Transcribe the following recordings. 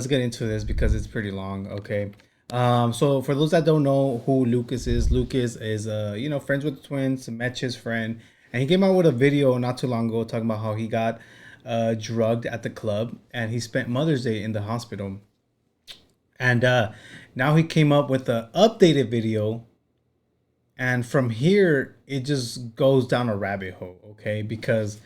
Let's get into this because it's pretty long. Okay. So for those that don't know who Lucas is friends with the twins, met his friend, and he came out with a video not too long ago talking about how he got drugged at the club and he spent Mother's Day in the hospital. And now he came up with an updated video, and from here it just goes down a rabbit hole, okay? Because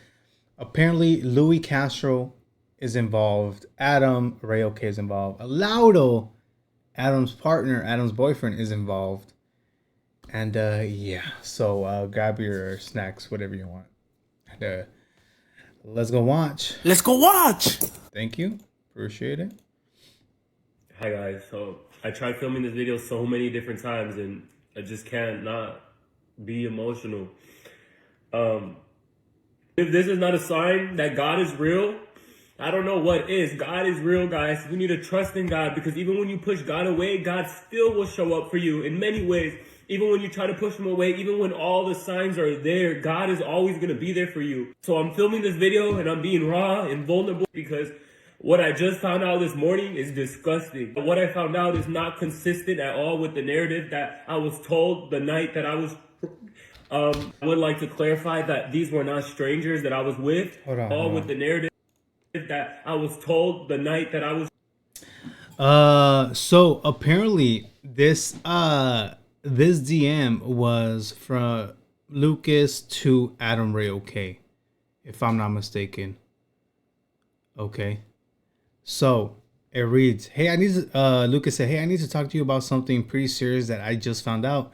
apparently Louie Castro is involved, Adam Ray OK is involved, Laudo, Adam's partner, Adam's boyfriend, is involved. And yeah, so grab your snacks, whatever you want. And let's go watch. Let's go watch. Thank you. Appreciate it. Hi guys, so I tried filming this video so many different times and I just can't not be emotional. If this is not a sign that God is real, I don't know what is. God is real, guys. We need to trust in God, because even when you push God away, God still will show up for you in many ways. Even when you try to push him away, even when all the signs are there, God is always going to be there for you. So I'm filming this video and I'm being raw and vulnerable because what I just found out this morning is disgusting. What I found out is not consistent at all with the narrative that I was told the night that I was. I would like to clarify that these were not strangers that I was with. All with the narrative that I was told the night that I was. So apparently this DM was from Lucas to Adam Ray OK, if I'm not mistaken. Okay. So it reads, "Hey, Lucas said, hey, I need to talk to you about something pretty serious that I just found out."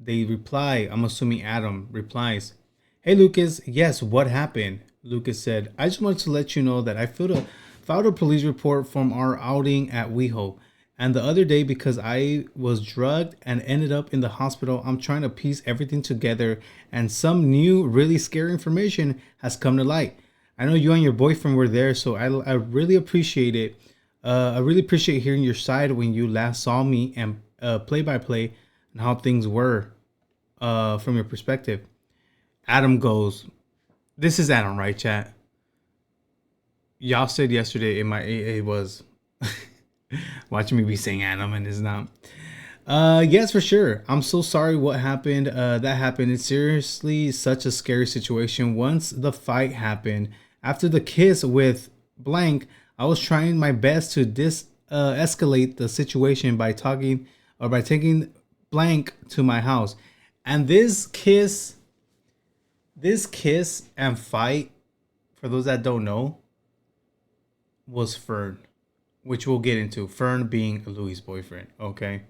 They reply, I'm assuming Adam replies, "Hey, Lucas, yes, what happened?" Lucas said, "I just wanted to let you know that I filed a police report from our outing at WeHo. And the other day, because I was drugged and ended up in the hospital, I'm trying to piece everything together, and some new, really scary information has come to light. I know you and your boyfriend were there, so I really appreciate it. I really appreciate hearing your side when you last saw me, and play by play and how things were from your perspective." Adam goes, this is Adam, right, chat? Y'all said yesterday it was watching me be saying Adam and it's not. Yes, for sure. I'm so sorry what happened. That happened. It's seriously such a scary situation. Once the fight happened, after the kiss with blank, I was trying my best to escalate the situation by taking blank to my house. And this kiss and fight, for those that don't know, was Fern, which we'll get into. Fern being Louie's boyfriend. Okay.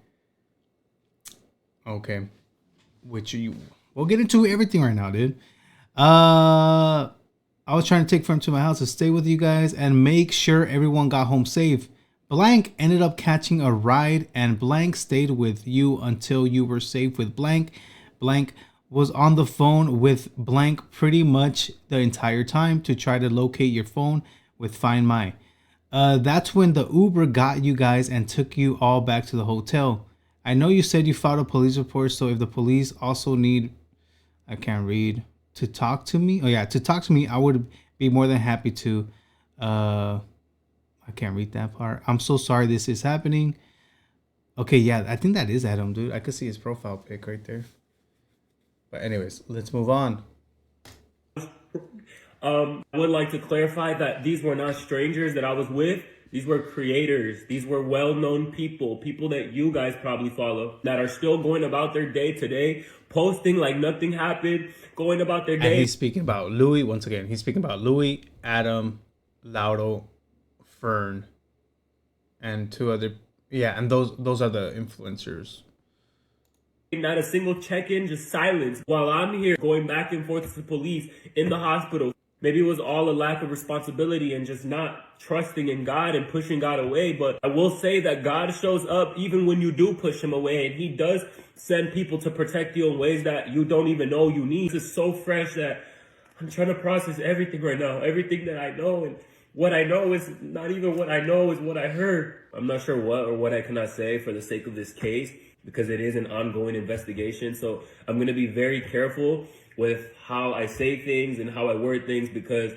Which we'll get into everything right now, dude. I was trying to take Fern to my house to stay with you guys and make sure everyone got home safe. Blank ended up catching a ride, and Blank stayed with you until you were safe with Blank. Blank was on the phone with Blank pretty much the entire time to try to locate your phone with Find My. That's when the Uber got you guys and took you all back to the hotel. I know you said you filed a police report, so if the police also need, I can't read, to talk to me. Oh yeah, to talk to me, I would be more than happy to. I can't read that part. I'm so sorry this is happening. Okay, yeah, I think that is Adam, dude. I could see his profile pic right there. But anyways, let's move on. I would like to clarify that these were not strangers that I was with. These were creators. These were well-known people that you guys probably follow, that are still going about their day today, posting like nothing happened, going about their day. And he's speaking about Louie once again. He's speaking about Louie, Adam, Laudo, Fern, and two other. Yeah, and those are the influencers. Not a single check-in, just silence. While I'm here going back and forth to the police in the hospital. Maybe it was all a lack of responsibility and just not trusting in God and pushing God away. But I will say that God shows up even when you do push him away. And he does send people to protect you in ways that you don't even know you need. This is so fresh that I'm trying to process everything right now. Everything that I know. And what I know is not even what I know, is what I heard. I'm not sure what or what I cannot say for the sake of this case, because it is an ongoing investigation. So I'm going to be very careful with how I say things and how I word things, because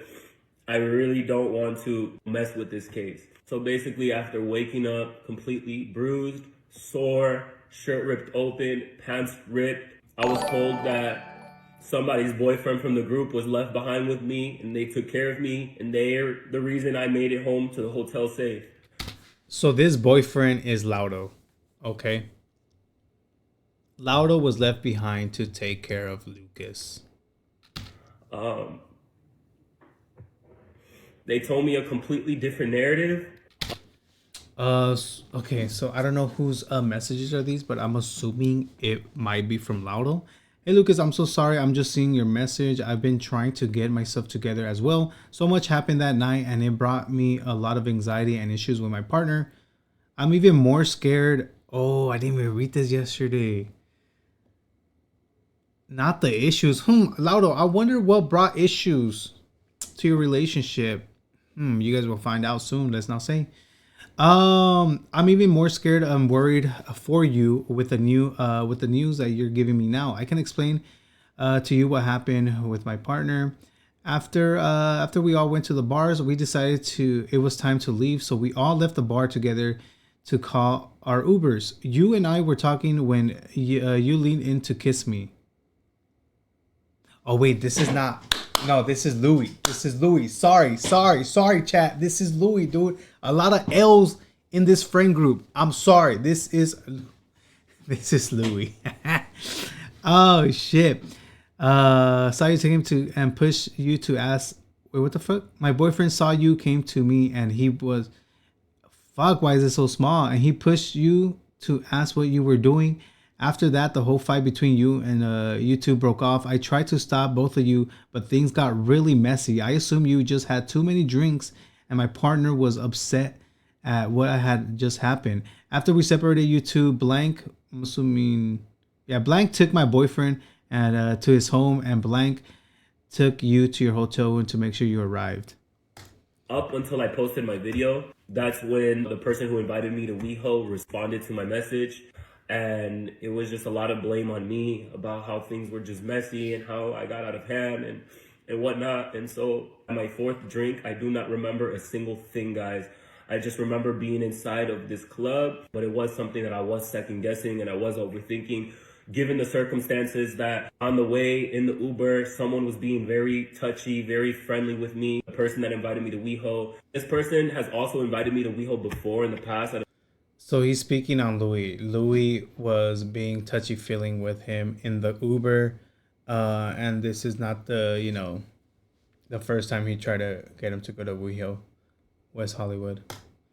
I really don't want to mess with this case. So basically, after waking up completely bruised, sore, shirt ripped open, pants ripped, I was told that somebody's boyfriend from the group was left behind with me and they took care of me, and they're the reason I made it home to the hotel safe. So this boyfriend is Laudo, okay? Laudo was left behind to take care of Lucas. They told me a completely different narrative. Okay, so I don't know whose messages are these, but I'm assuming it might be from Laudo. Hey Lucas, I'm so sorry. I'm just seeing your message. I've been trying to get myself together as well. So much happened that night and it brought me a lot of anxiety and issues with my partner. I'm even more scared. Oh, I didn't even read this yesterday. Not the issues. Laudo, I wonder what brought issues to your relationship. You guys will find out soon. Let's not say. I'm even more scared. I'm worried for you with the news that you're giving me now. I can explain to you what happened with my partner. After we all went to the bars, we decided it was time to leave. So we all left the bar together to call our Ubers. You and I were talking when you leaned in to kiss me. Oh wait, this is not. No, this is Louie. This is Louie. Sorry, chat. This is Louie, dude. A lot of L's in this friend group. I'm sorry. This is Louie. Oh shit. Saw you take him to and push you to ask. Wait, what the fuck? My boyfriend saw you, came to me, and he was, fuck. Why is it so small? And he pushed you to ask what you were doing. After that, the whole fight between you and you two broke off. I tried to stop both of you, but things got really messy. I assume you just had too many drinks and my partner was upset at what had just happened. After we separated you two, Blank, I'm assuming, yeah, Blank took my boyfriend and to his home, and Blank took you to your hotel room to make sure you arrived. Up until I posted my video, that's when the person who invited me to WeHo responded to my message. And it was just a lot of blame on me about how things were just messy and how I got out of hand and whatnot. And so my fourth drink, I do not remember a single thing, guys. I just remember being inside of this club, but it was something that I was second guessing and I was overthinking, given the circumstances that on the way in the Uber, someone was being very touchy, very friendly with me. The person that invited me to WeHo. This person has also invited me to WeHo before in the past. So he's speaking on Louie. Louie was being touchy-feeling with him in the Uber, and this is not the first time he tried to get him to go to WeHo, West Hollywood.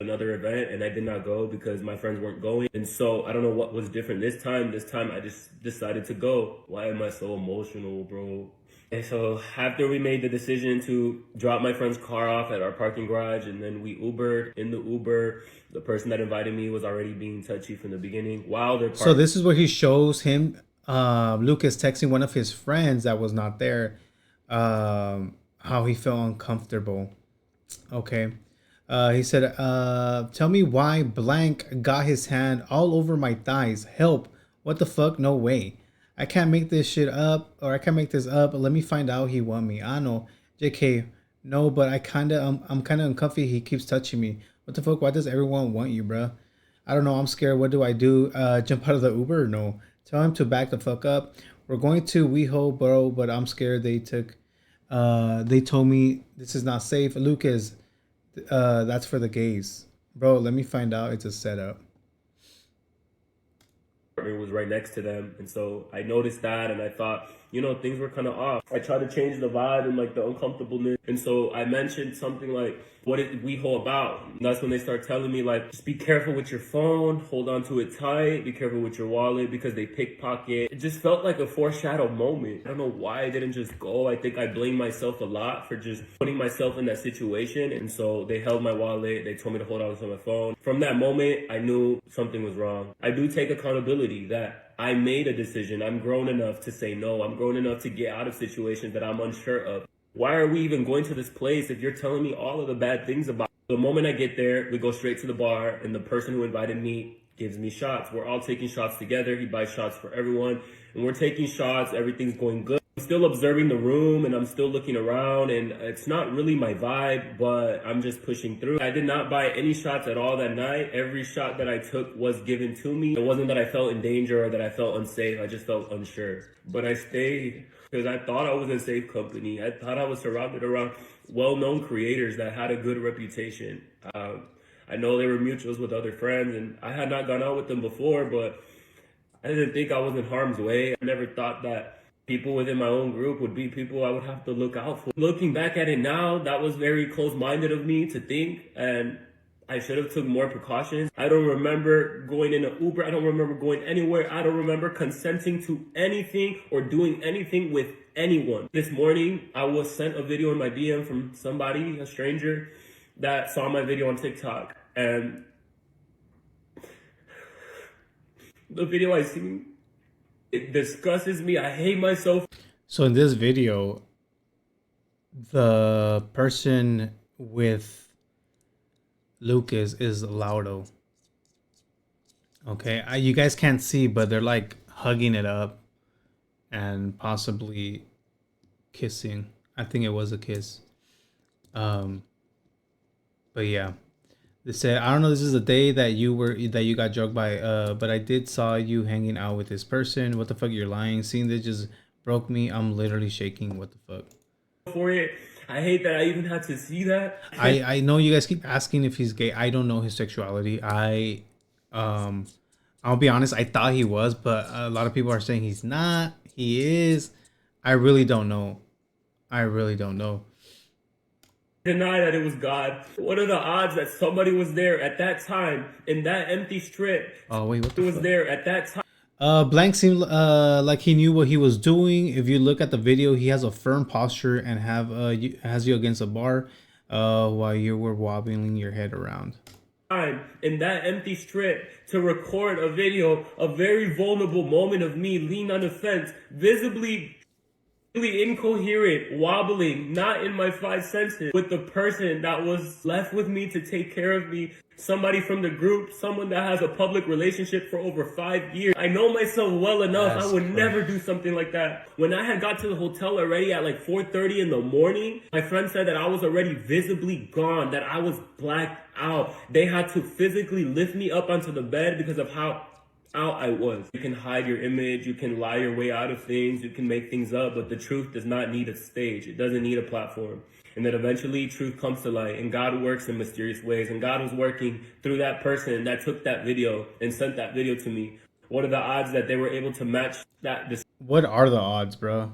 Another event, and I did not go because my friends weren't going, and so I don't know what was different this time. This time I just decided to go. Why am I so emotional, bro? And so after we made the decision to drop my friend's car off at our parking garage and then we Ubered, in the Uber, the person that invited me was already being touchy from the beginning. So this is where he shows him, Lucas texting one of his friends that was not there, how he felt uncomfortable. Okay. He said, tell me why Blank got his hand all over my thighs. Help. What the fuck? No way. I can't make this shit up, or I can't make this up. Let me find out he want me. I know. JK, no, but I'm kind of uncomfy. He keeps touching me. What the fuck? Why does everyone want you, bruh? I don't know. I'm scared. What do I do? Jump out of the Uber? No. Tell him to back the fuck up. We're going to WeHo, bro, but I'm scared. They told me this is not safe. Lucas, that's for the gays. Bro, let me find out. It's a setup. Was right next to them, and so I noticed that, and I thought, things were kind of off. I tried to change the vibe and like the uncomfortableness, and so I mentioned something like, what is WeHo about? And that's when they start telling me like, just be careful with your phone, hold on to it tight, be careful with your wallet because they pickpocket. It just felt like a foreshadowed moment. I don't know why I didn't just go. I think I blame myself a lot for just putting myself in that situation, and so they held my wallet, they told me to hold on to my phone. From that moment, I knew something was wrong. I do take accountability that I made a decision. I'm grown enough to say no. I'm grown enough to get out of situations that I'm unsure of. Why are we even going to this place if you're telling me all of the bad things about it? The moment I get there, we go straight to the bar, and the person who invited me gives me shots. We're all taking shots together. He buys shots for everyone, and we're taking shots. Everything's going good. I'm still observing the room and I'm still looking around, and it's not really my vibe, but I'm just pushing through. I did not buy any shots at all that night. Every shot that I took was given to me. It wasn't that I felt in danger or that I felt unsafe. I just felt unsure. But I stayed because I thought I was in safe company. I thought I was surrounded around well-known creators that had a good reputation. I know they were mutuals with other friends, and I had not gone out with them before, but I didn't think I was in harm's way. I never thought that people within my own group would be people I would have to look out for. Looking back at it now, that was very close-minded of me to think, and I should have took more precautions. I don't remember going in an Uber. I don't remember going anywhere. I don't remember consenting to anything or doing anything with anyone. This morning, I was sent a video in my DM from somebody, a stranger, that saw my video on TikTok, and the video I seen, it disgusts me. I hate myself. So in this video, the person with Lucas is Laudo. Okay, you guys can't see, but they're like hugging it up and possibly kissing. I think it was a kiss. But yeah. They said, I don't know, this is the day that you got drugged by, but I did saw you hanging out with this person. What the fuck, you're lying. Seeing this just broke me. I'm literally shaking. What the fuck? For it. I hate that I even had to see that. I know you guys keep asking if he's gay. I don't know his sexuality. I'll be honest, I thought he was, but a lot of people are saying he's not. He is. I really don't know. Deny that it was God. What are the odds that somebody was there at that time in that empty strip? Oh wait, what the was fuck? There at that time? Blank seemed like he knew what he was doing. If you look at the video, he has a firm posture and has you against a bar while you were wobbling your head around. In that empty strip to record a video, a very vulnerable moment of me leaning on the fence, visibly incoherent, wobbling, not in my five senses, with the person that was left with me to take care of me, somebody from the group, someone that has a public relationship for over 5 years. I know myself well enough. I would never do something like that. When I had got to the hotel already at like 4:30 in the morning, my friend said that I was already visibly gone, that I was blacked out. They had to physically lift me up onto the bed because of how out I was. You can hide your image, you can lie your way out of things, you can make things up, but the truth does not need a stage. It doesn't need a platform. And then eventually truth comes to light, and God works in mysterious ways, and God was working through that person that took that video and sent that video to me. What are the odds that they were able to match that What are the odds, bro?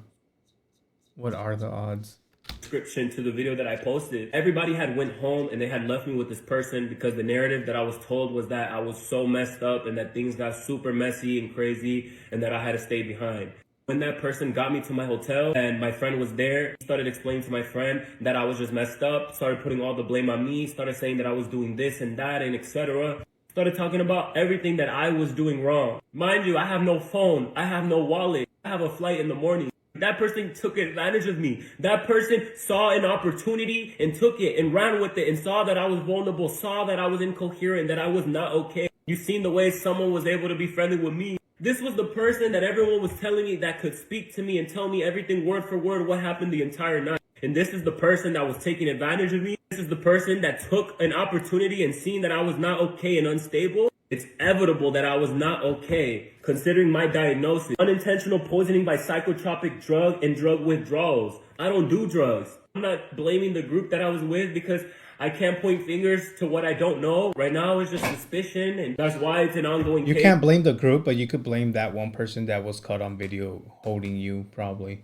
What are the odds? Description to the video that I posted? Everybody had went home and they had left me with this person because the narrative that I was told was that I was so messed up and that things got super messy and crazy and that I had to stay behind. When that person got me to my hotel and my friend was there, he started explaining to my friend that I was just messed up, started putting all the blame on me, started saying that I was doing this and that and etc. Started talking about everything that I was doing wrong. Mind you, I have no phone, I have no wallet, I have a flight in the morning. That person took advantage of me. That person saw an opportunity and took it and ran with it and saw that I was vulnerable, saw that I was incoherent, that I was not okay. You seen the way someone was able to be friendly with me. This was the person that everyone was telling me that could speak to me and tell me everything word for word what happened the entire night. And this is the person that was taking advantage of me. This is the person that took an opportunity and seen that I was not okay and unstable. It's inevitable that I was not okay, considering my diagnosis. Unintentional poisoning by psychotropic drug and drug withdrawals. I don't do drugs. I'm not blaming the group that I was with because I can't point fingers to what I don't know. Right now it's just suspicion, and that's why it's an ongoing case. You can't blame the group, but you could blame that one person that was caught on video holding you, probably.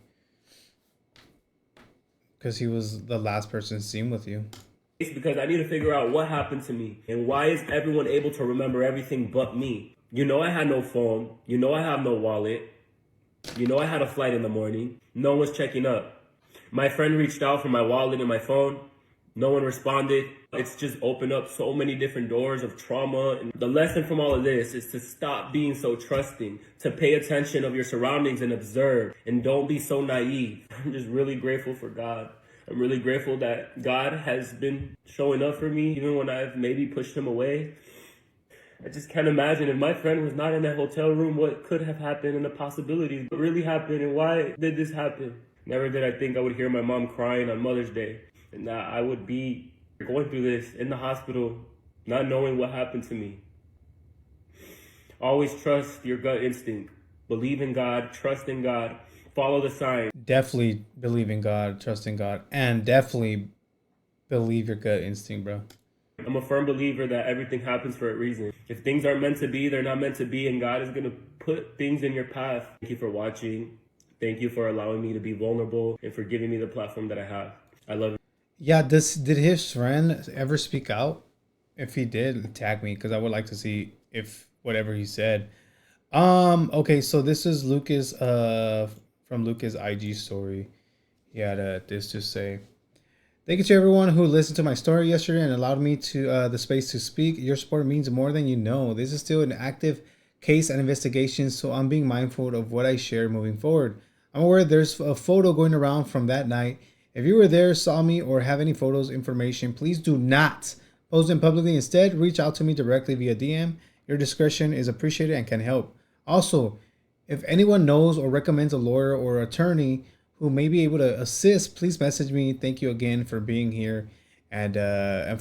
Because he was the last person seen with you. Because I need to figure out what happened to me and why is everyone able to remember everything but me. You know I had no phone. You know I have no wallet. You know I had a flight in the morning. No one's checking up. My friend reached out for my wallet and my phone. No one responded. It's just opened up so many different doors of trauma. And the lesson from all of this is to stop being so trusting, to pay attention of your surroundings and observe, and don't be so naive. I'm just really grateful for God. I'm really grateful that God has been showing up for me even when I've maybe pushed him away. I just can't imagine if my friend was not in that hotel room, what could have happened and the possibilities, what really happened and why did this happen? Never did I think I would hear my mom crying on Mother's Day and that I would be going through this in the hospital, not knowing what happened to me. Always trust your gut instinct. Believe in God, trust in God, follow the signs. Definitely believe in God, trust in God, and definitely believe your gut instinct, bro. I'm a firm believer that everything happens for a reason. If things aren't meant to be, they're not meant to be, and God is going to put things in your path. Thank you for watching. Thank you for allowing me to be vulnerable and for giving me the platform that I have. I love it. Yeah, did his friend ever speak out? If he did, tag me, because I would like to see if whatever he said. Okay, so this is Lucas from Lucas' IG story. He had this to say. Thank you to everyone who listened to my story yesterday and allowed me to the space to speak. Your support means more than you know. This is still an active case and investigation, so I'm being mindful of what I share moving forward. I'm aware there's a photo going around from that night. If you were there, saw me, or have any photos, information, please do not post them publicly. Instead, reach out to me directly via DM. Your discretion is appreciated and can help. Also, if anyone knows or recommends a lawyer or attorney who may be able to assist, please message me. Thank you again for being here and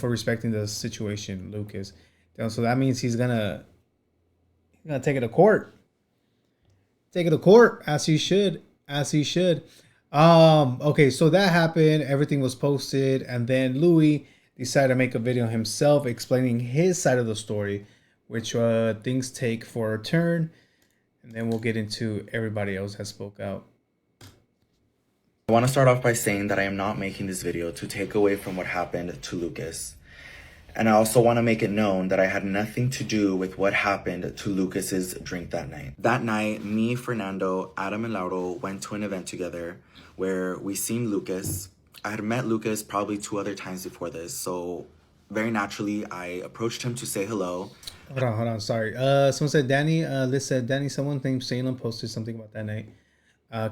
for respecting the situation, Lucas. So that means he's gonna take it to court. Take it to court, as he should. Okay, so that happened. Everything was posted, and then Louie decided to make a video himself explaining his side of the story, which things take for a turn, and then we'll get into everybody else that spoke out. I want to start off by saying that I am not making this video to take away from what happened to Lucas. And I also want to make it known that I had nothing to do with what happened to Lucas's drink that night. That night, me, Fernando, Adam, and Lauro went to an event together where we seen Lucas. I had met Lucas probably 2 other times before this, so very naturally, I approached him to say hello. Hold on, sorry. Someone said Danny, Danny, someone named Salem posted something about that night.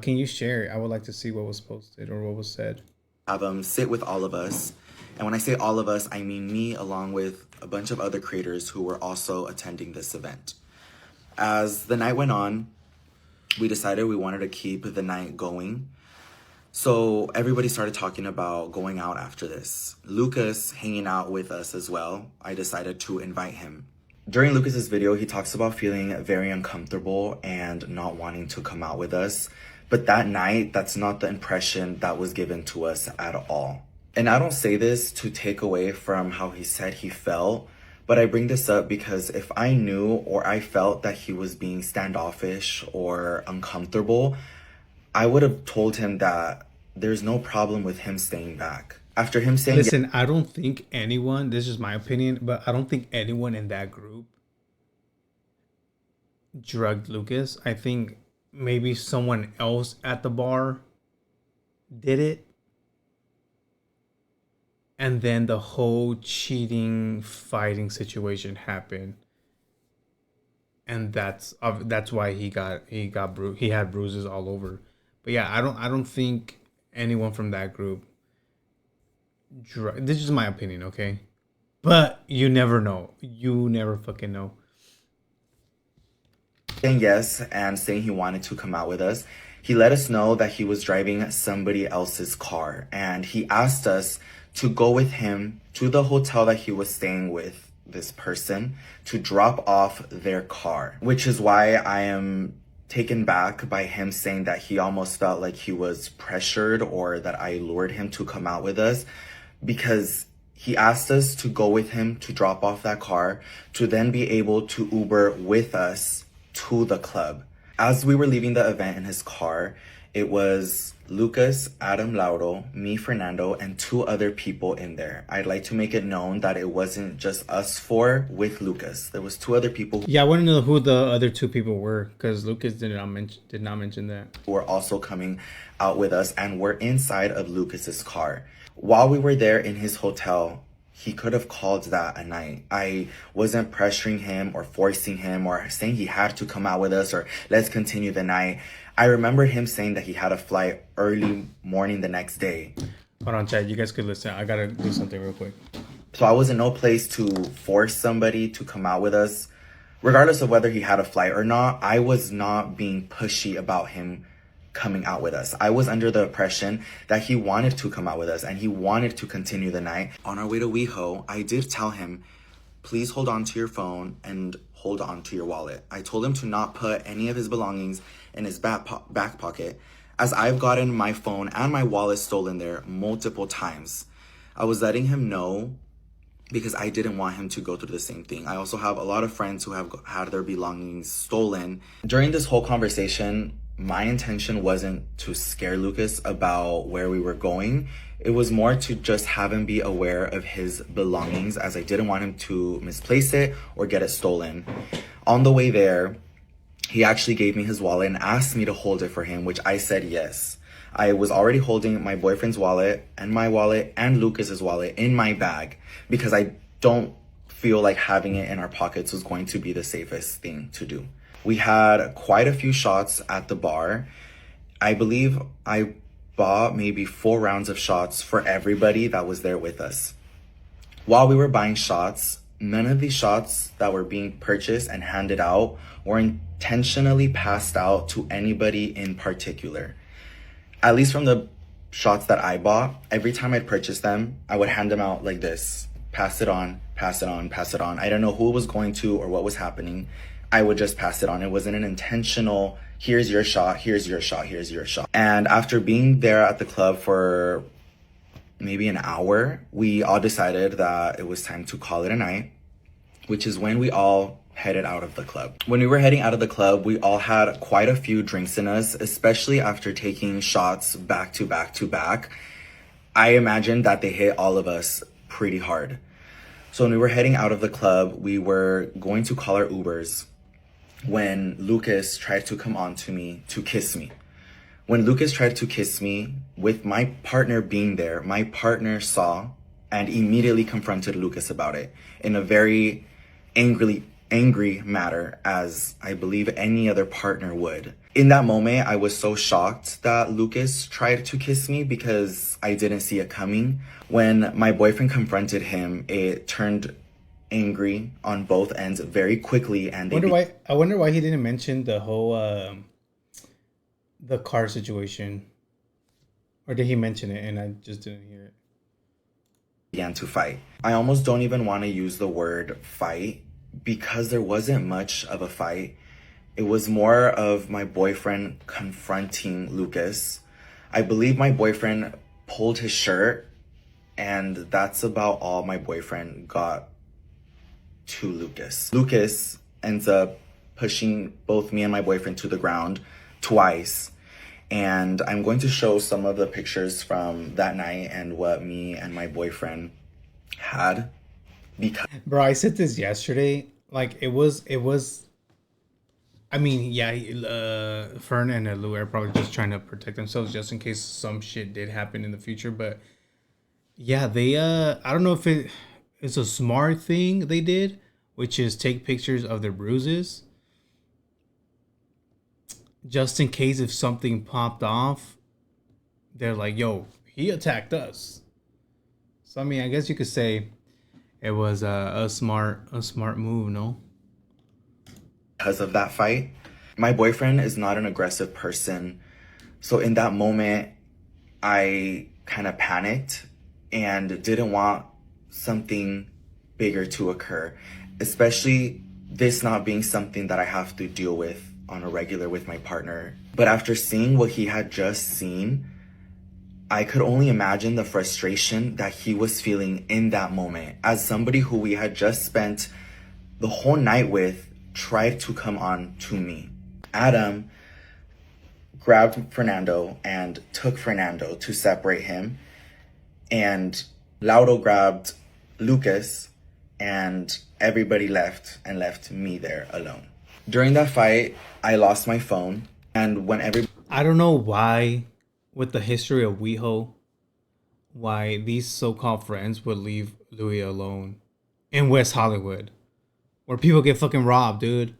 Can you share it? I would like to see what was posted or what was said. Have him sit with all of us. And when I say all of us, I mean me along with a bunch of other creators who were also attending this event. As the night went on, we decided we wanted to keep the night going. So everybody started talking about going out after this. Lucas hanging out with us as well. I decided to invite him. During Lucas's video, he talks about feeling very uncomfortable and not wanting to come out with us. But that night, that's not the impression that was given to us at all. And I don't say this to take away from how he said he felt, but I bring this up because if I knew or I felt that he was being standoffish or uncomfortable, I would have told him that there's no problem with him staying back. After him saying, listen, I don't think anyone, this is my opinion, but I don't think anyone in that group drugged Lucas. I think maybe someone else at the bar did it. And then the whole cheating, fighting situation happened. And that's why he had bruises all over. But yeah, I don't think anyone from that group. This is my opinion, okay? But you never know. You never fucking know. saying yes and saying he wanted to come out with us, he let us know that he was driving somebody else's car. And he asked us to go with him to the hotel that he was staying with this person to drop off their car, which is why I am taken back by him saying that he almost felt like he was pressured or that I lured him to come out with us, because he asked us to go with him to drop off that car to then be able to Uber with us to the club. As we were leaving the event in his car, it was Lucas, Adam, Lauro, me, Fernando, and 2 other people in there. I'd like to make it known that it wasn't just us 4 with Lucas. There was 2 other people. Yeah, I want to know who the other 2 people were, because Lucas did not mention that. Who were also coming out with us and were inside of Lucas's car. While we were there in his hotel, he could have called that a night. I wasn't pressuring him or forcing him or saying he had to come out with us or let's continue the night. I remember him saying that he had a flight early morning the next day. Hold on, Chad. You guys could listen. I gotta do something real quick. So I was in no place to force somebody to come out with us. regardless of whether he had a flight or not, I was not being pushy about him coming out with us. I was under the impression that he wanted to come out with us and he wanted to continue the night. On our way to WeHo, I did tell him, please hold on to your phone and hold on to your wallet. I told him to not put any of his belongings in his back pocket, as I've gotten my phone and my wallet stolen there multiple times. I was letting him know because I didn't want him to go through the same thing. I also have a lot of friends who have had their belongings stolen. During this whole conversation, my intention wasn't to scare Lucas about where we were going. It was more to just have him be aware of his belongings, as I didn't want him to misplace it or get it stolen. On the way there, he actually gave me his wallet and asked me to hold it for him, which I said yes. I was already holding my boyfriend's wallet and Lucas's wallet in my bag because I don't feel like having it in our pockets was going to be the safest thing to do. We had quite a few shots at the bar. I believe I bought maybe 4 rounds of shots for everybody that was there with us. While we were buying shots, none of these shots that were being purchased and handed out were intentionally passed out to anybody in particular. At least from the shots that I bought, every time I'd purchase them, I would hand them out like this. Pass it on, pass it on, pass it on. I don't know who it was going to or what was happening. I would just pass it on. It wasn't an intentional, here's your shot, here's your shot, here's your shot. And after being there at the club for maybe an hour, we all decided that it was time to call it a night, which is when we all headed out of the club. When we were heading out of the club, we all had quite a few drinks in us, especially after taking shots back to back to back. I imagined that they hit all of us pretty hard. So when we were heading out of the club, we were going to call our Ubers when Lucas tried to come on to me to kiss me. When Lucas tried to kiss me, with my partner being there, my partner saw and immediately confronted Lucas about it in a very angry manner, as I believe any other partner would. In that moment, I was so shocked that Lucas tried to kiss me because I didn't see it coming. When my boyfriend confronted him, it turned angry on both ends very quickly, and I wonder why he didn't mention the whole the car situation, or did he mention it and I just didn't hear it? Began to fight. I almost don't even want to use the word fight because there wasn't much of a fight. It was more of my boyfriend confronting Lucas. I believe my boyfriend pulled his shirt, and that's about all my boyfriend got to Lucas. Lucas ends up pushing both me and my boyfriend to the ground twice. And I'm going to show some of the pictures from that night and what me and my boyfriend had. Because bro, I said this yesterday. Like it was I mean, yeah, Fern and Lou are probably just trying to protect themselves just in case some shit did happen in the future. But yeah, they I don't know if it's a smart thing they did, which is take pictures of their bruises just in case if something popped off. They're like, yo, he attacked us. So I mean, I guess you could say it was a smart move, no? Because of that fight, my boyfriend is not an aggressive person. So in that moment, I kind of panicked and didn't want something bigger to occur, especially this not being something that I have to deal with on a regular with my partner. But after seeing what he had just seen, I could only imagine the frustration that he was feeling in that moment as somebody who we had just spent the whole night with tried to come on to me. Adam grabbed Fernando and took Fernando to separate him, and Lauro grabbed Lucas, and everybody left me there alone. During that fight, I lost my phone, and when I don't know why, with the history of WeHo, why these so-called friends would leave Louie alone in West Hollywood, where people get fucking robbed, dude.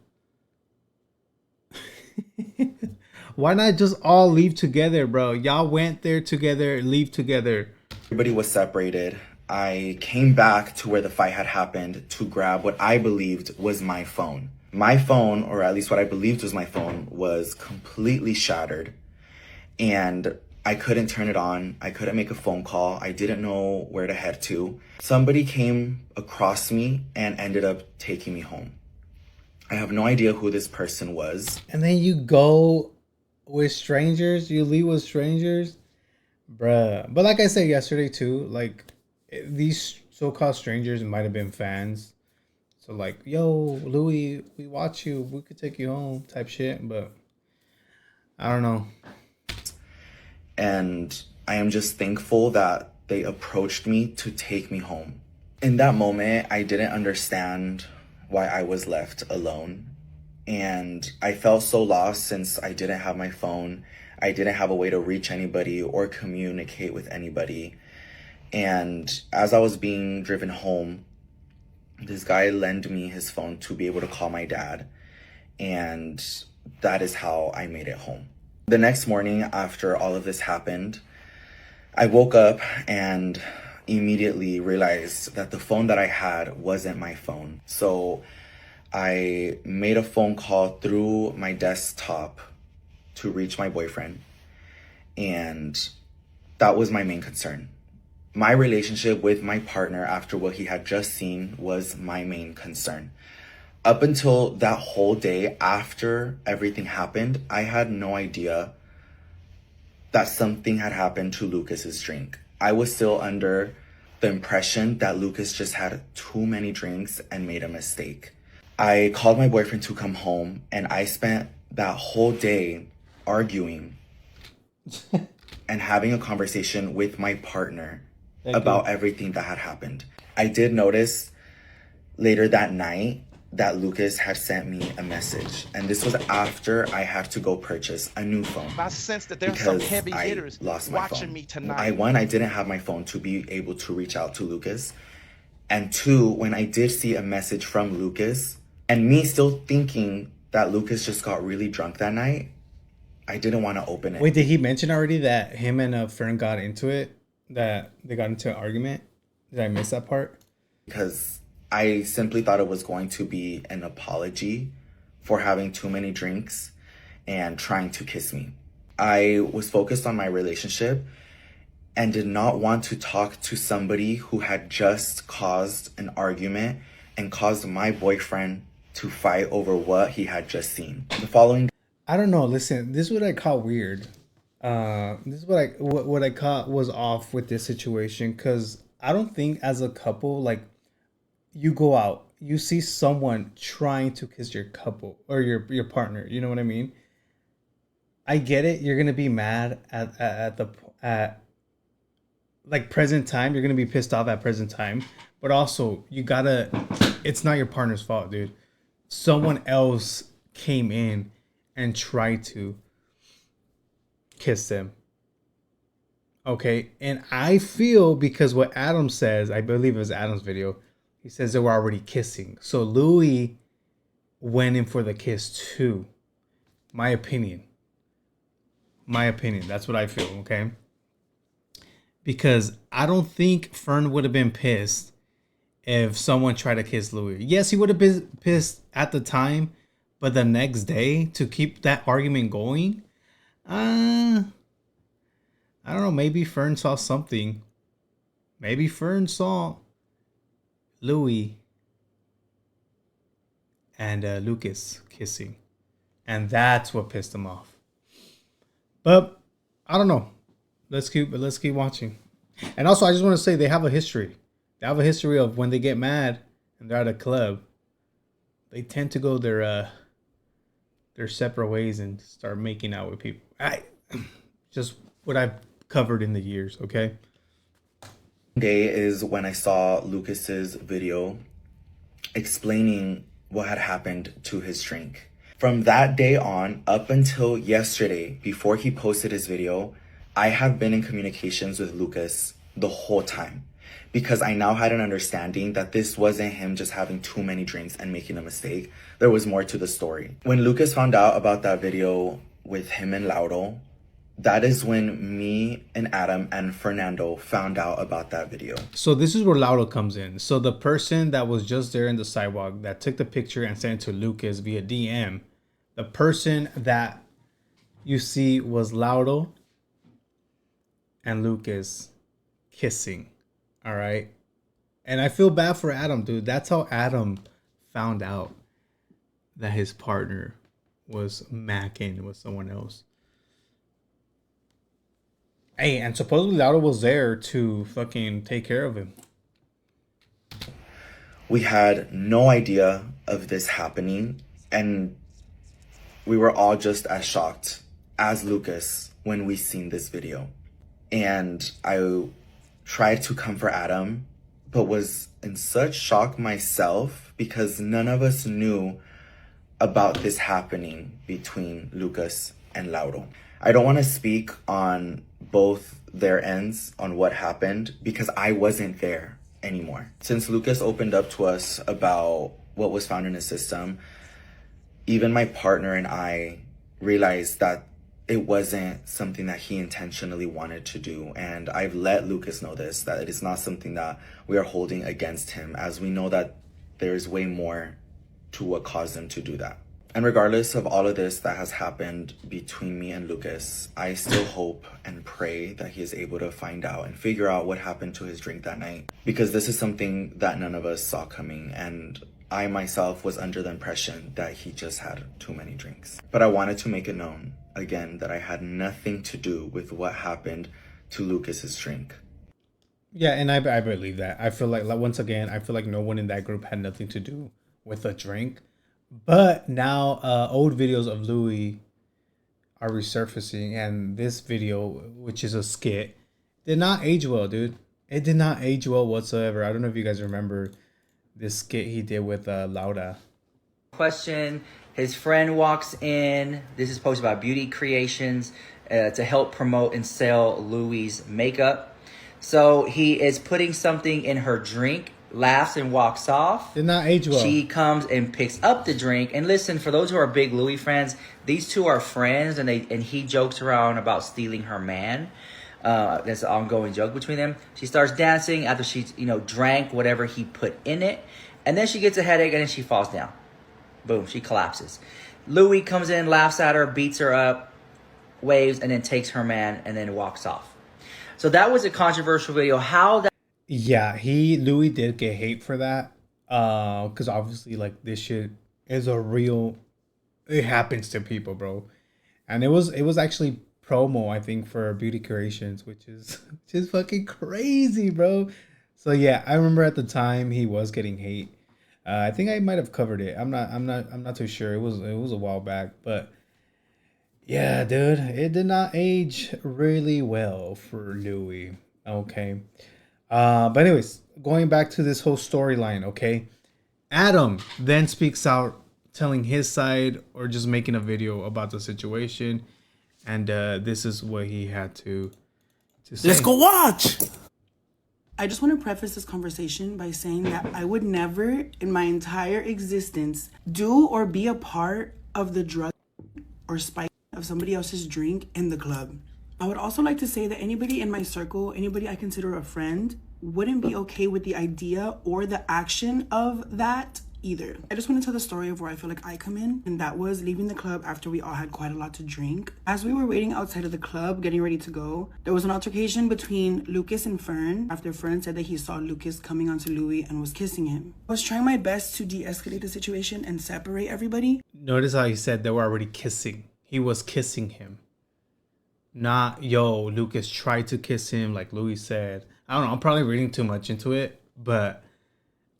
Why not just all leave together, bro? Y'all went there together, leave together. everybody was separated, I came back to where the fight had happened to grab what I believed was my phone. My phone, or at least what I believed was my phone, was completely shattered. And I couldn't turn it on. I couldn't make a phone call. I didn't know where to head to. Somebody came across me and ended up taking me home. I have no idea who this person was. And then you go with strangers, you leave with strangers, bruh. But like I said yesterday too, like these so-called strangers might have been fans. So like, yo, Louie, we watch you, we could take you home type shit. But I don't know. And I am just thankful that they approached me to take me home. In that moment, I didn't understand why I was left alone. And I felt so lost since I didn't have my phone. I didn't have a way to reach anybody or communicate with anybody. And as I was being driven home, this guy lent me his phone to be able to call my dad. And that is how I made it home. The next morning after all of this happened, I woke up and immediately realized that the phone that I had wasn't my phone. So I made a phone call through my desktop to reach my boyfriend. And that was my main concern. My relationship with my partner after what he had just seen was my main concern. Up until that whole day after everything happened, I had no idea that something had happened to Lucas's drink. I was still under the impression that Lucas just had too many drinks and made a mistake. I called my boyfriend to come home, and I spent that whole day arguing and having a conversation with my partner about everything that had happened. I did notice later that night that Lucas had sent me a message, and this was after I had to go purchase a new phone. I sense that there's some heavy hitters lost my watching phone. me tonight. I didn't have my phone to be able to reach out to Lucas. And two, when I did see a message from Lucas, and me still thinking that Lucas just got really drunk that night, I didn't want to open it. Wait, did he mention already that him and Fern got into it? That they got into an argument? Did I miss that part? Because I simply thought it was going to be an apology for having too many drinks and trying to kiss me. I was focused on my relationship and did not want to talk to somebody who had just caused an argument and caused my boyfriend to fight over what he had just seen. The following, I don't know. Listen, this is what I call weird. This is what I caught was off with this situation, because I don't think as a couple, like, you go out, you see someone trying to kiss your couple or your partner. You know what I mean? I get it. You're gonna be mad at like present time. You're gonna be pissed off at present time, but also you gotta. It's not your partner's fault, dude. Someone else came in and tried to kiss them. Okay, and I feel, because what Adam says, I believe it was Adam's video, he says they were already kissing. So Louie went in for the kiss too. My opinion. That's what I feel, okay? Because I don't think Fern would have been pissed if someone tried to kiss Louie. Yes, he would have been pissed at the time, but the next day to keep that argument going, I don't know. Maybe Fern saw something. Maybe Fern saw Louie and Lucas kissing, and that's what pissed him off. But I don't know. Let's keep watching. And also, I just want to say they have a history. They have a history of when they get mad and they're at a club, they tend to go their separate ways and start making out with people. Just what I've covered in the years, okay? Day is when I saw Lucas's video explaining what had happened to his drink. From that day on, up until yesterday, before he posted his video, I have been in communications with Lucas the whole time, because I now had an understanding that this wasn't him just having too many drinks and making a mistake. There was more to the story. When Lucas found out about that video with him and Lauro, that is when me and Adam and Fernando found out about that video. So this is where Lauro comes in. So the person that was just there in the sidewalk that took the picture and sent it to Lucas via DM, the person that you see was Lauro and Lucas kissing. All right. And I feel bad for Adam, dude. That's how Adam found out that his partner was macking with someone else. Hey, and supposedly Lauro was there to fucking take care of him. We had no idea of this happening, and we were all just as shocked as Lucas when we seen this video. And I tried to comfort Adam, but was in such shock myself because none of us knew about this happening between Lucas and Lauro. I don't want to speak on both their ends on what happened because I wasn't there anymore. Since Lucas opened up to us about what was found in his system, even my partner and I realized that it wasn't something that he intentionally wanted to do. And I've let Lucas know this, that it is not something that we are holding against him, as we know that there's way more to what caused him to do that. And regardless of all of this that has happened between me and Lucas, I still hope and pray that he is able to find out and figure out what happened to his drink that night. Because this is something that none of us saw coming, and I myself was under the impression that he just had too many drinks. But I wanted to make it known, again, that I had nothing to do with what happened to Lucas's drink. Yeah, and I believe that. I feel like, once again, I feel like no one in that group had nothing to do with a drink. But now old videos of Louie are resurfacing, and this video, which is a skit, did not age well, dude. It did not age well whatsoever. I don't know if you guys remember this skit he did with Lauda. Question, his friend walks in. This is posted by Beauty Creations to help promote and sell Louie's makeup. So he is putting something in her drink, laughs and walks off. Did not age well. She comes and picks up the drink. And listen, for those who are big Louie fans, these two are friends, and he jokes around about stealing her man. That's an ongoing joke between them. She starts dancing after she, drank whatever he put in it, and then she gets a headache and then she falls down. Boom, she collapses. Louie comes in, laughs at her, beats her up, waves, and then takes her man and then walks off. So that was a controversial video. How that? Yeah, Louie did get hate for that. Because obviously, like, this shit is a real. It happens to people, bro. And it was actually promo, I think, for Beauty Creations, which is just fucking crazy, bro. So yeah, I remember at the time he was getting hate. I think I might have covered it. I'm not too sure. It was a while back, but yeah, dude, it did not age really well for Louie. Okay. But anyways, going back to this whole storyline, okay? Adam then speaks out, telling his side or just making a video about the situation. And this is what he had to say. Let's go watch! I just want to preface this conversation by saying that I would never in my entire existence do or be a part of the drug or spike of somebody else's drink in the club. I would also like to say that anybody in my circle, anybody I consider a friend, wouldn't be okay with the idea or the action of that either. I just want to tell the story of where I feel like I come in, and that was leaving the club after we all had quite a lot to drink. As we were waiting outside of the club, getting ready to go, there was an altercation between Lucas and Fern after Fern said that he saw Lucas coming onto Louie and was kissing him. I was trying my best to de-escalate the situation and separate everybody. Notice how he said they were already kissing. He was kissing him. Not, yo, Lucas tried to kiss him like Louie said. I don't know, I'm probably reading too much into it, but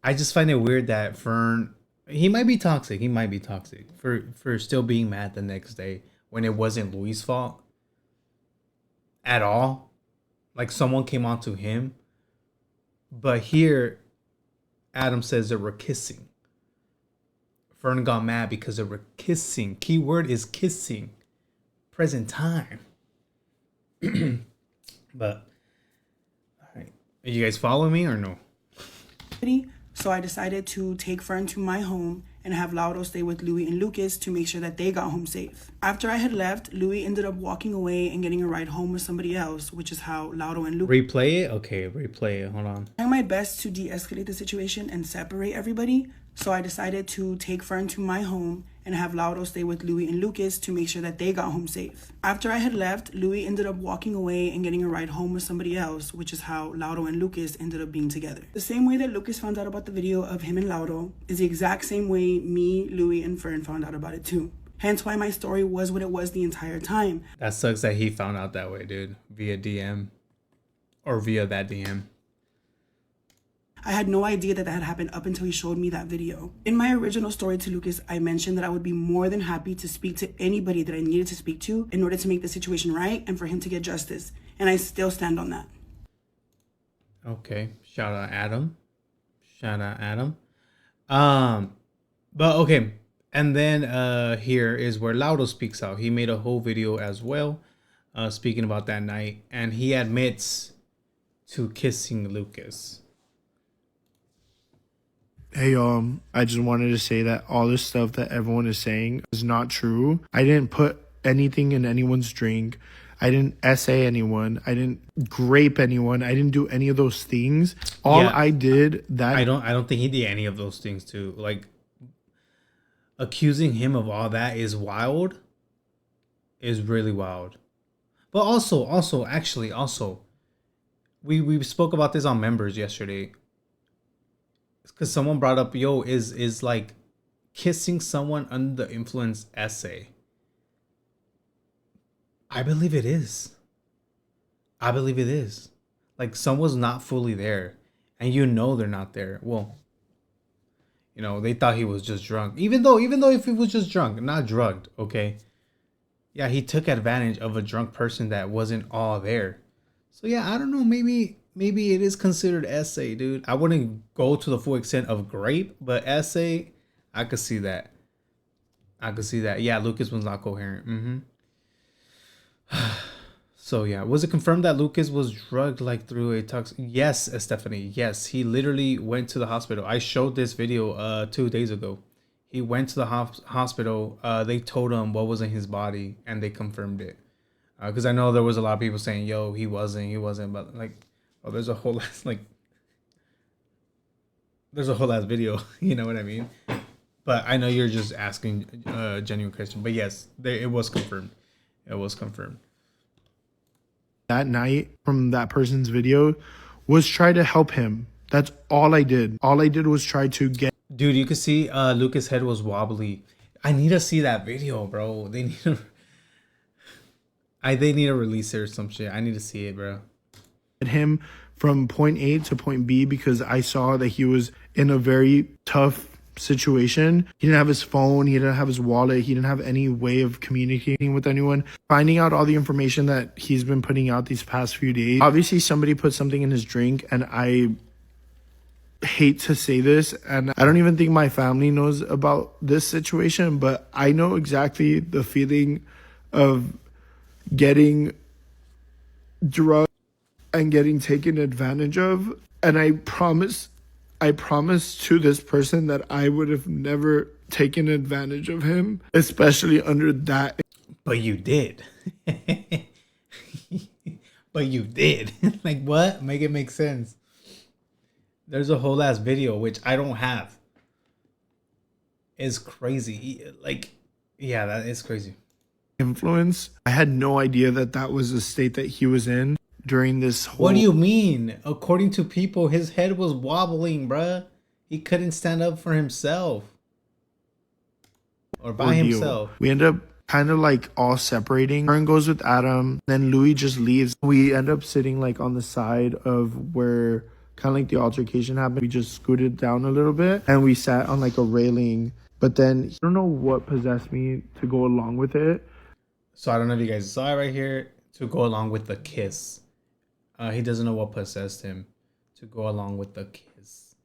I just find it weird that Fern, he might be toxic. He might be toxic for still being mad the next day when it wasn't Louie's fault at all. Like, someone came on to him. But here, Adam says they were kissing. Fern got mad because they were kissing. Keyword is kissing. Present time. But, all right. You guys follow me or no? So I decided to take Fern to my home and have Lauro stay with Louie and Lucas to make sure that they got home safe. After I had left, Louie ended up walking away and getting a ride home with somebody else, which is how Lauro and Lucas... Replay it? Okay, replay it. Hold on. Trying my best to de-escalate the situation and separate everybody, so I decided to take Fern to my home and have Lauro stay with Louie and Lucas to make sure that they got home safe. After I had left, Louie ended up walking away and getting a ride home with somebody else, which is how Lauro and Lucas ended up being together. The same way that Lucas found out about the video of him and Lauro is the exact same way me, Louie, and Fern found out about it too. Hence why my story was what it was the entire time. That sucks that he found out that way, dude. Via DM. Or via that DM. I had no idea that had happened up until he showed me that video. In my original story to Lucas, I mentioned that I would be more than happy to speak to anybody that I needed to speak to in order to make the situation right and for him to get justice. And I still stand on that. Okay. Shout out Adam. Shout out Adam. But okay. And then here is where Lauro speaks out. He made a whole video as well, speaking about that night. And he admits to kissing Lucas. Hey, I just wanted to say that all this stuff that everyone is saying is not true. I didn't put anything in anyone's drink. I didn't essay anyone. I didn't grape anyone. I didn't do any of those things. All I did that... I don't think he did any of those things too. Like, accusing him of all that is wild. Is really wild. But also, we spoke about this on members yesterday. Because someone brought up, yo, is like kissing someone under the influence essay. I believe it is. Like, someone's not fully there. And you know they're not there. Well, you know, they thought he was just drunk. Even though if he was just drunk, not drugged, okay? Yeah, he took advantage of a drunk person that wasn't all there. So yeah, I don't know, maybe it is considered essay, dude. I wouldn't go to the full extent of grape, but essay, I could see that. Yeah, Lucas was not coherent. So yeah, was it confirmed that Lucas was drugged like through a tox? Yes, Stephanie. Yes, he literally went to the hospital. I showed this video 2 days ago. He went to the hospital. They told him what was in his body, and they confirmed it. Because I know there was a lot of people saying, "Yo, he wasn't," but like. Oh, there's a whole ass video. You know what I mean? But I know you're just asking a genuine question. But yes, it was confirmed. That night from that person's video was try to help him. That's all I did. All I did was try to get... Dude, you could see Lucas' head was wobbly. I need to see that video, bro. They need to release it or some shit. I need to see it, bro. Him from point A to point B because I saw that he was in a very tough situation. He didn't have his phone, he didn't have his wallet, he didn't have any way of communicating with anyone. Finding out all the information that he's been putting out these past few days. Obviously somebody put something in his drink, and I hate to say this, and I don't even think my family knows about this situation, but I know exactly the feeling of getting drugged and getting taken advantage of. And I promise to this person that I would have never taken advantage of him, especially under that. But you did. Like, what? Make it make sense. There's a whole ass video, which I don't have. It's crazy. Like, yeah, that is crazy. Influence. I had no idea that was the state that he was in during this whole... What do you mean? According to people, his head was wobbling, bruh. He couldn't stand up for himself. Or by himself. We end up kind of like all separating. Fern goes with Adam. Then Louie just leaves. We end up sitting like on the side of where kind of like the altercation happened. We just scooted down a little bit. And we sat on like a railing. But then I don't know what possessed me to go along with it. So I don't know if you guys saw it right here. To go along with the kiss. He doesn't know what possessed him to go along with the kiss.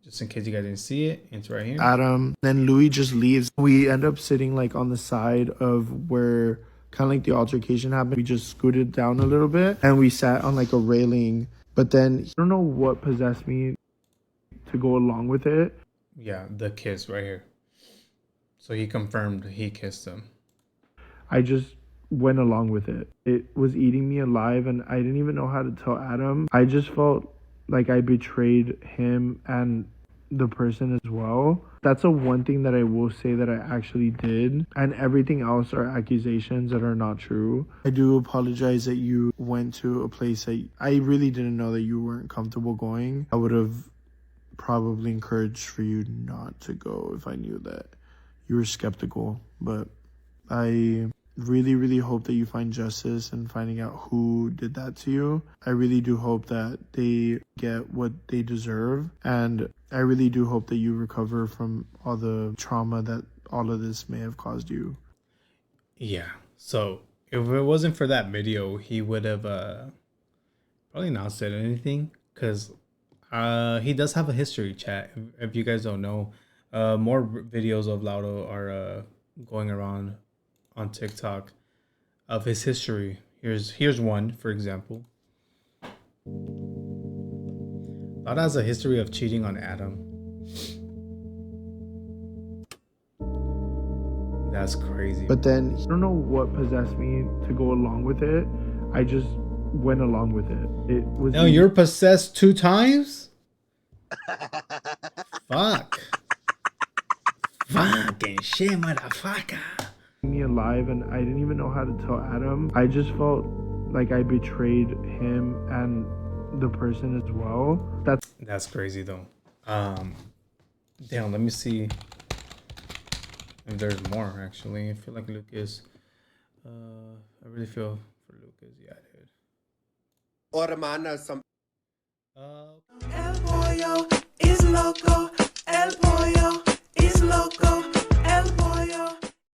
Just in case you guys didn't see it, it's right here. Adam, then Louie just leaves. We end up sitting like on the side of where kind of like the altercation happened. We just scooted down a little bit and we sat on like a railing. But then I don't know what possessed me to go along with it. yeah, the kiss right here. So he confirmed he kissed him. I just went along with it. It was eating me alive, and I didn't even know how to tell Adam. I just felt like I betrayed him and the person as well. That's the one thing that I will say that I actually did, and everything else are accusations that are not true. I do apologize that you went to a place that I really didn't know that you weren't comfortable going. I would have probably encouraged for you not to go if I knew that you were skeptical, but I really hope that you find justice in finding out who did that to you. I really do hope that they get what they deserve, and I really do hope that you recover from all the trauma that all of this may have caused you. Yeah, so if it wasn't for that video, he would have probably not said anything, because he does have a history, chat. If you guys don't know, more videos of Laudo are going around on TikTok of his history. Here's one, for example. Laudo has a history of cheating on Adam. That's crazy. But then I don't know what possessed me to go along with it. I just went along with it. It was. No, you're possessed 2 times? Fuck. Fucking shit, motherfucker. Me alive, and I didn't even know how to tell Adam. I just felt like I betrayed him and the person as well. That's crazy though. Damn, let me see if there's more. Actually, I feel like Lucas. I really feel for Lucas. Yeah, dude. Hermana, some. El pollo is loco. El pollo is loco.